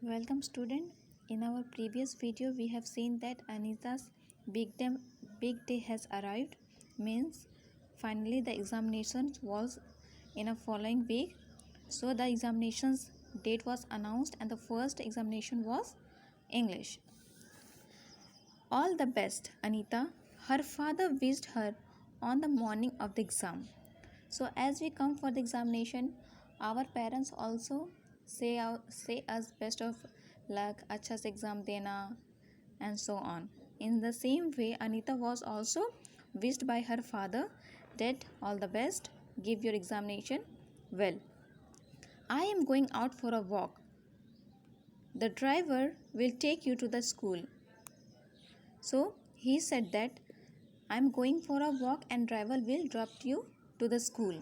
Welcome student. In our previous video we have seen that Anita's big day has arrived, means finally the examination was in a following week. So the examinations date was announced and the first examination was English. All the best, Anita. Her father wished her on the morning of the exam. So as we come for the examination, our parents also say us best of luck, अच्छा से exam देना, and so on. In the same way, Anita was also wished by her father that all the best, give your examination well. I am going out for a walk. The driver will take you to the school. So he said that I am going for a walk and driver will drop you to the school.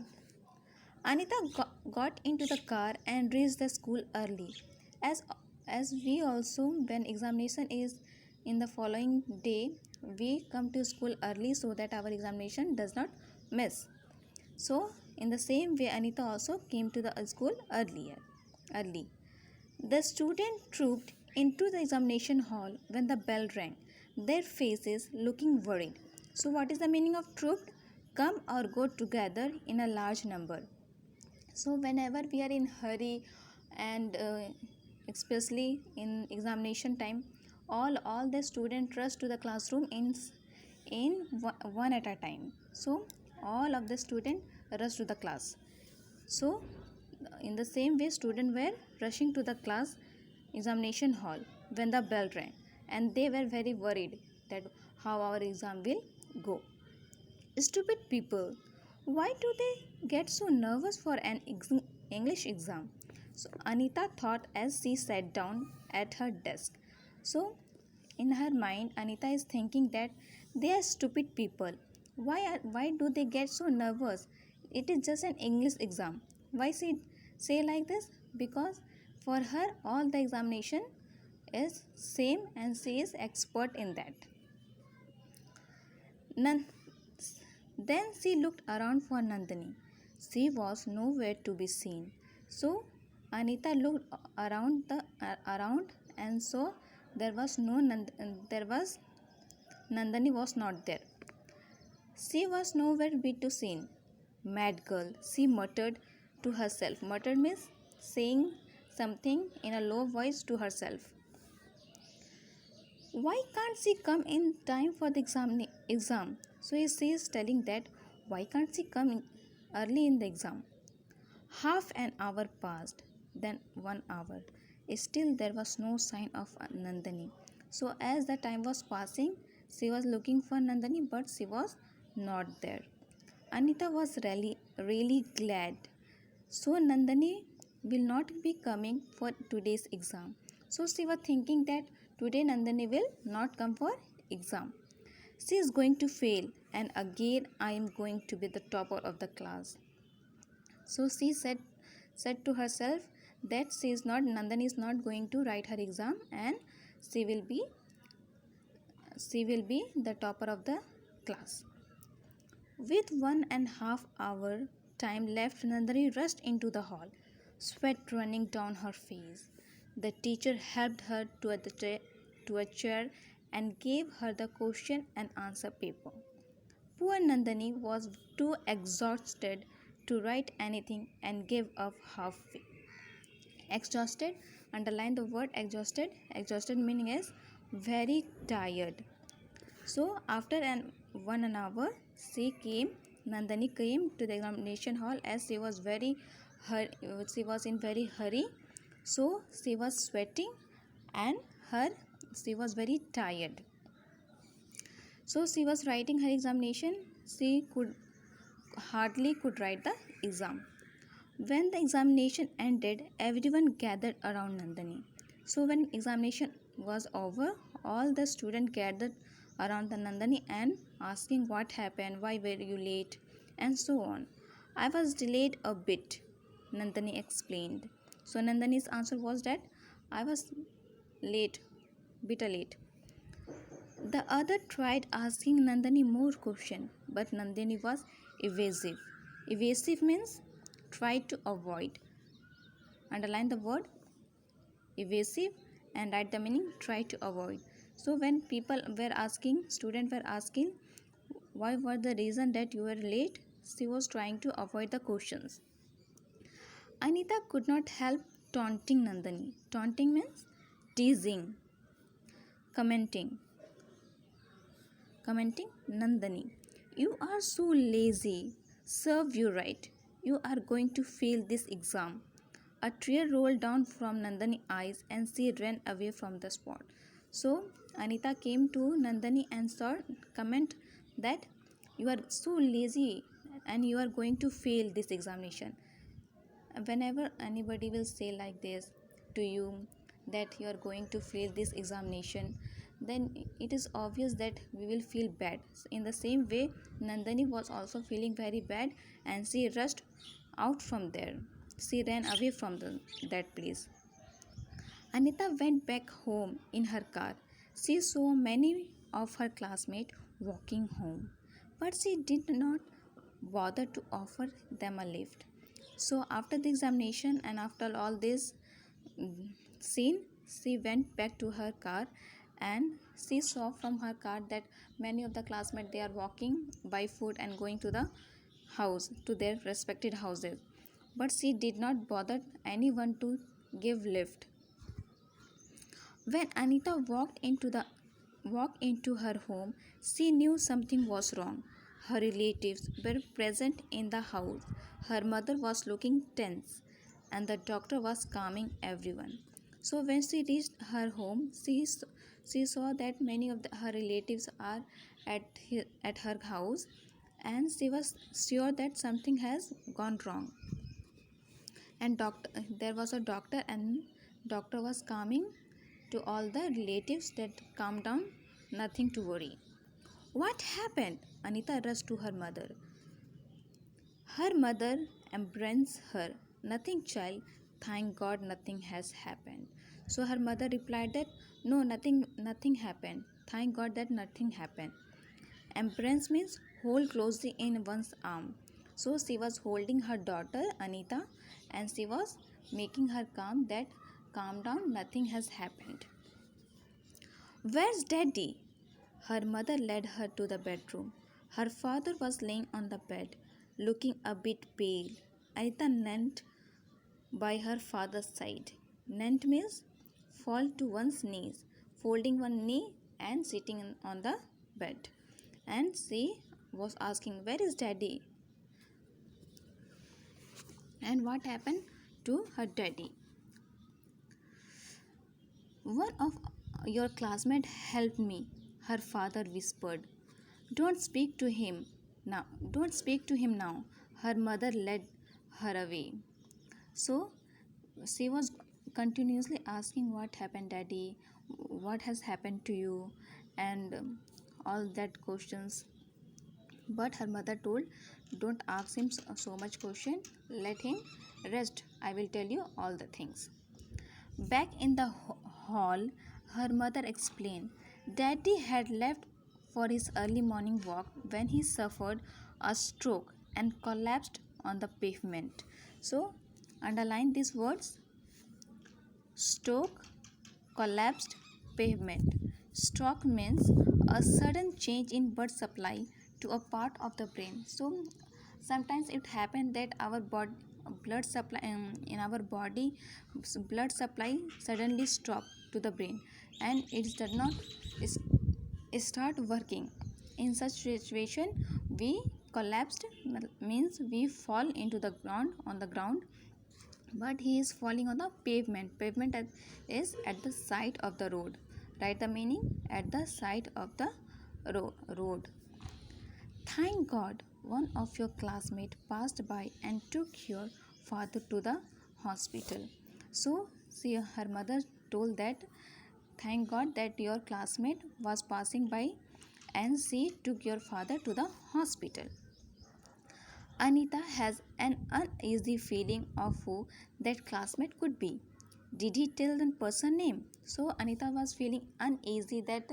Anita got into the car and reached the school early. As as we also, when examination is in the following day, we come to school early so that our examination does not miss. So in the same way, Anita also came to the school early. The student trooped into the examination hall when the bell rang, their faces looking worried. So what is the meaning of trooped? Come or go together in a large number. So whenever we are in hurry and especially in examination time, all the student rush to the classroom in one at a time. So all of the student rush to the class. So in the same way, students were rushing to the class examination hall when the bell rang, and they were very worried that how our exam will go. Stupid people, why do they get so nervous for an English exam? So Anita thought as she sat down at her desk. So in her mind, Anita is thinking that they are stupid people. Why do they get so nervous? It is just an English exam. Why she say like this? Because for her all the examination is same and she is expert in that. None. Then she looked around for Nandini. She was nowhere to be seen. So Anita looked around and saw there was Nandini was not there. She was nowhere to be seen. Mad girl, she muttered to herself. Muttered means saying something in a low voice to herself. Why can't she come in time for the exam? So she is telling that why can't she come in early in the exam? Half an hour passed, then 1 hour. Still there was no sign of Nandini. So as the time was passing, she was looking for Nandini, but she was not there. Anita was really glad. So Nandini will not be coming for today's exam. So she was thinking that today Nandini will not come for exam. She is going to fail and again I am going to be the topper of the class. So she said to herself that Nandini is not going to write her exam and she will be the topper of the class. With 1.5 hour time left, Nandini rushed into the hall, sweat running down her face. The teacher helped her to a chair and gave her the question and answer paper. Poor Nandini was too exhausted to write anything and gave up halfway. Exhausted, underline the word exhausted. Exhausted meaning is very tired. So after 1 hour, Nandini came to the examination hall as she was in very hurry. So she was sweating and she was very tired. So she was writing her examination. She hardly could write the exam. When the examination ended, everyone gathered around Nandini. So when examination was over, all the students gathered around the Nandini and asking what happened, why were you late, and so on. I was delayed a bit, Nandini explained. So Nandini's answer was that I was late, bit late. The other tried asking Nandini more questions, but Nandini was evasive. Evasive means try to avoid. Underline the word evasive, and write the meaning try to avoid. So when students were asking why was the reason that you were late, she was trying to avoid the questions. Anita could not help taunting Nandini. Taunting means teasing, commenting, commenting Nandini. You are so lazy. Serve you right. You are going to fail this exam. A tear rolled down from Nandini's eyes and she ran away from the spot. So Anita came to Nandini and saw comment that you are so lazy and you are going to fail this examination. Whenever anybody will say like this to you that you are going to fail this examination, then it is obvious that we will feel bad. In the same way, Nandini was also feeling very bad and she rushed out from there. She ran away from that place. Anita went back home in her car. She saw many of her classmates walking home, but she did not bother to offer them a lift. So, after the examination and after all this scene, she went back to her car and she saw from her car that many of the classmates they are walking by foot and going to the house to their respected houses, but she did not bother anyone to give lift. When Anita walked into her home, she knew something was wrong. Her relatives were present in the house. Her mother was looking tense, and the doctor was calming everyone. So when she reached her home, she saw that many of her relatives are at her house, and she was sure that something has gone wrong. And there was a doctor, and doctor was calming to all the relatives that calm down, nothing to worry. What happened? Anita rushed to her mother. Her mother embraced her. Nothing, child. Thank God nothing has happened. So her mother replied that no, nothing happened. Thank God that nothing happened. Embrace means hold closely in one's arm. So she was holding her daughter Anita and she was making her calm down, nothing has happened. Where's daddy? Her mother led her to the bedroom. Her father was lying on the bed, looking a bit pale. Anita knelt by her father's side. Knelt means fall to one's knees, folding one knee and sitting on the bed. And she was asking, where is daddy? And what happened to her daddy? One of your classmates helped me, her father whispered. Don't speak to him now. Don't speak to him now. Her mother led her away. So she was continuously asking, what happened, daddy? What has happened to you? And all that questions. But her mother told, don't ask him so much question. Let him rest. I will tell you all the things. Back in the hall, her mother explained, Daddy had left for his early morning walk when he suffered a stroke and collapsed on the pavement. So, underline these words: stroke, collapsed, pavement. Stroke means a sudden change in blood supply to a part of the brain. So, sometimes it happens that our body blood supply in our body blood supply suddenly stop to the brain and it does not start working. In such situation we collapsed means we fall into the ground on the ground, but he is falling on the pavement is at the side of the road. Write the meaning: at the side of the road. Thank God one of your classmates passed by and took your father to the hospital. So, her mother told that thank God that your classmate was passing by and she took your father to the hospital. Anita has an uneasy feeling of who that classmate could be. Did he tell the person name? So Anita was feeling uneasy that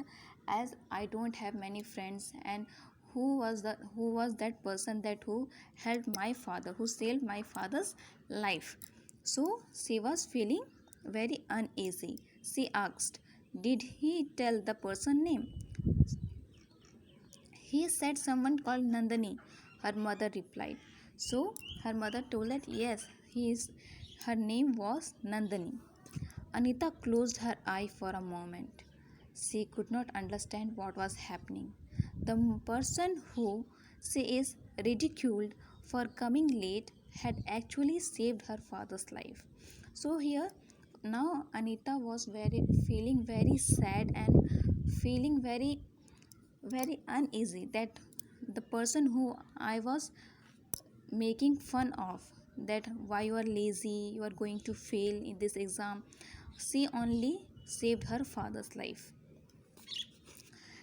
as I don't have many friends, and who was that person that who helped my father, who saved my father's life. So she was feeling very uneasy. She asked, "Did he tell the person name?" "He said someone called Nandini," her mother replied. So her mother told that yes, her name was Nandini. Anita closed her eye for a moment. She could not understand what was happening. The person who she is ridiculed for coming late had actually saved her father's life. So here now Anita was very feeling very sad and feeling very uneasy that the person who I was making fun of, that why you are lazy, you are going to fail in this exam, she only saved her father's life.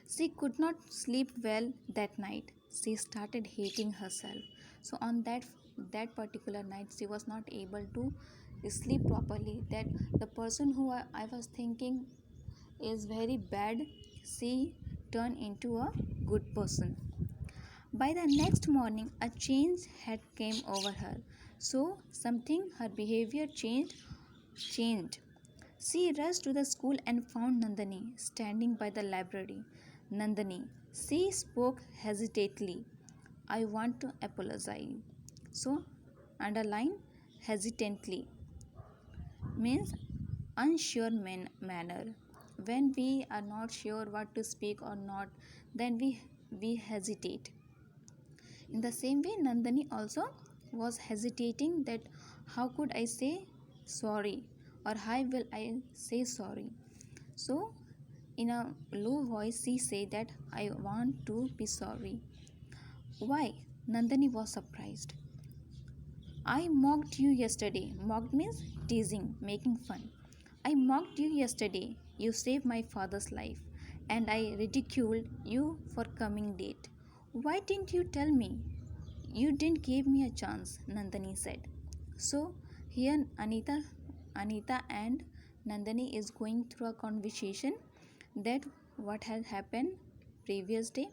She could not sleep well that night. She started hating herself. So on that particular night she was not able to sleep properly, that the person who I was thinking is very bad, she turned into a good person. By the next morning, a change had came over her. So something her behavior changed. She rushed to the school and found Nandini standing by the library. Nandini, she spoke hesitantly. "I want to apologize." So underline hesitantly means unsure manner. When we are not sure what to speak or not, then we hesitate. In the same way, Nandini also was hesitating that how could I say sorry or how will I say sorry. So, in a low voice, she said that I want to be sorry. Why? Nandini was surprised. "I mocked you yesterday." Mocked means teasing, making fun. "I mocked you yesterday. You saved my father's life, and I ridiculed you for coming late. Why didn't you tell me? You didn't give me a chance," Nandini said. So here Anita and Nandini is going through a conversation that what had happened previous day.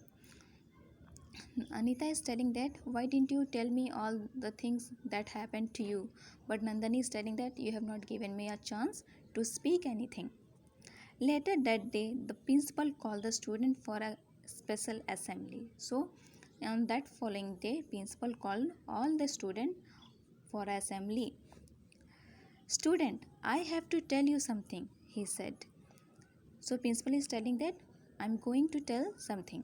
Anita is telling that why didn't you tell me all the things that happened to you, but Nandini is telling that you have not given me a chance to speak anything. Later that day, the principal called the student for a special assembly. So on that following day, principal called all the student for assembly. "Student, I have to tell you something," he said. So principal is telling that I'm going to tell something.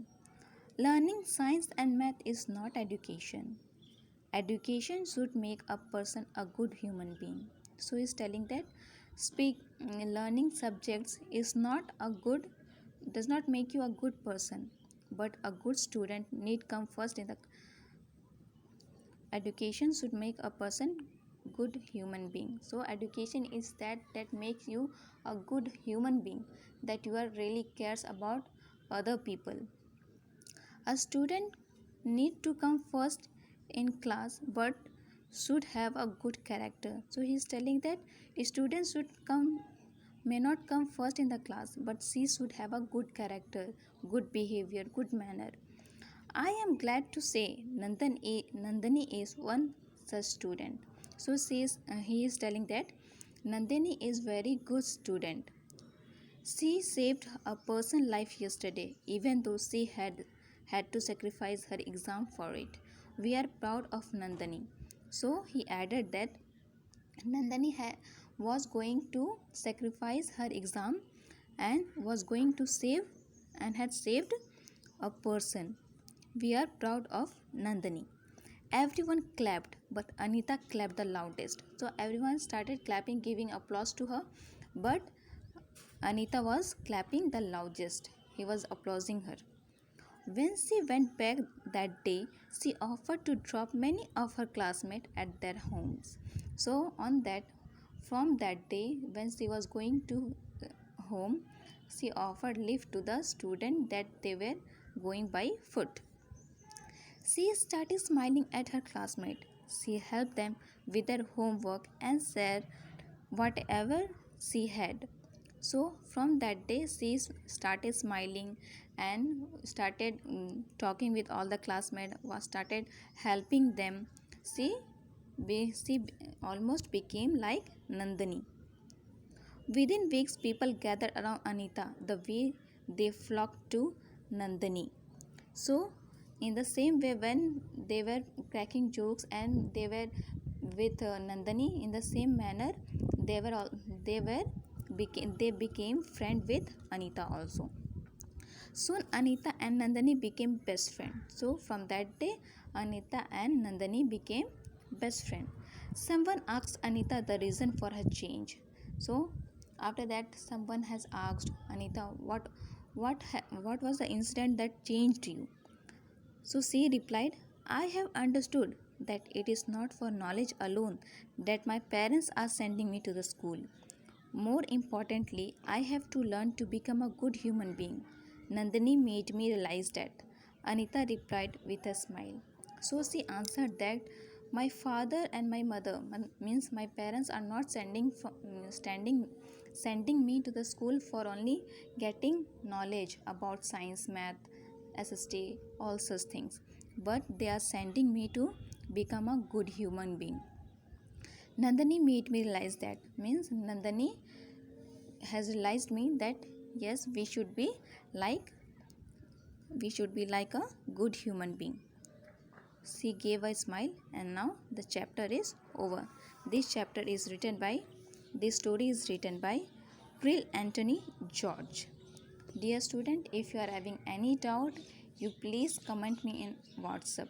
Learning science and math is not education. Education should make a person a good human being. So he is telling that learning subjects is not a good does not make you a good person, but a good student need come first in the education should make a person good human being. So education is that makes you a good human being, that you are really cares about other people. A student need to come first in class but should have a good character. So he is telling that students should come may not come first in the class, but she should have a good character, good behavior, good manner. I am glad to say Nandini is one such student. So he is telling that Nandini is very good student. She saved a person's life yesterday, even though she had to sacrifice her exam for it. We are proud of Nandini. So he added that Nandini was going to sacrifice her exam and was going to save and had saved a person. We are proud of Nandini. Everyone clapped, but Anita clapped the loudest. So everyone started clapping, giving applause to her, but Anita was clapping the loudest. He was applauding her. When she went back that day, she offered to drop many of her classmates at their homes. So from that day, when she was going to home, she offered lift to the student that they were going by foot. She started smiling at her classmates. She helped them with their homework and shared whatever she had. So from that day, she started smiling and started talking with all the classmates. Was started helping them. She almost became like Nandini. Within weeks, people gathered around Anita the way they flocked to Nandini. So, in the same way, when they were cracking jokes and they were with Nandini, in the same manner, they were all, they became friend with Anita also. Soon Anita and Nandini became best friends. So from that day, Anita and Nandini became best friends. Someone asked Anita the reason for her change. So after that, someone has asked Anita, what was the incident that changed you? So she replied, I have understood that it is not for knowledge alone that my parents are sending me to the school. More importantly, I have to learn to become a good human being. Nandini made me realize that. Anita replied with a smile. So she answered that my father and my mother, means my parents, are not sending me to the school for only getting knowledge about science, math, SST, all such things, but they are sending me to become a good human being. Nandini made me realize that, means Nandini has realized me that yes, like we should be like a good human being. She gave a smile, and now the chapter is over. This story is written by Prill Anthony George. Dear student, if you are having any doubt, you please comment me in WhatsApp.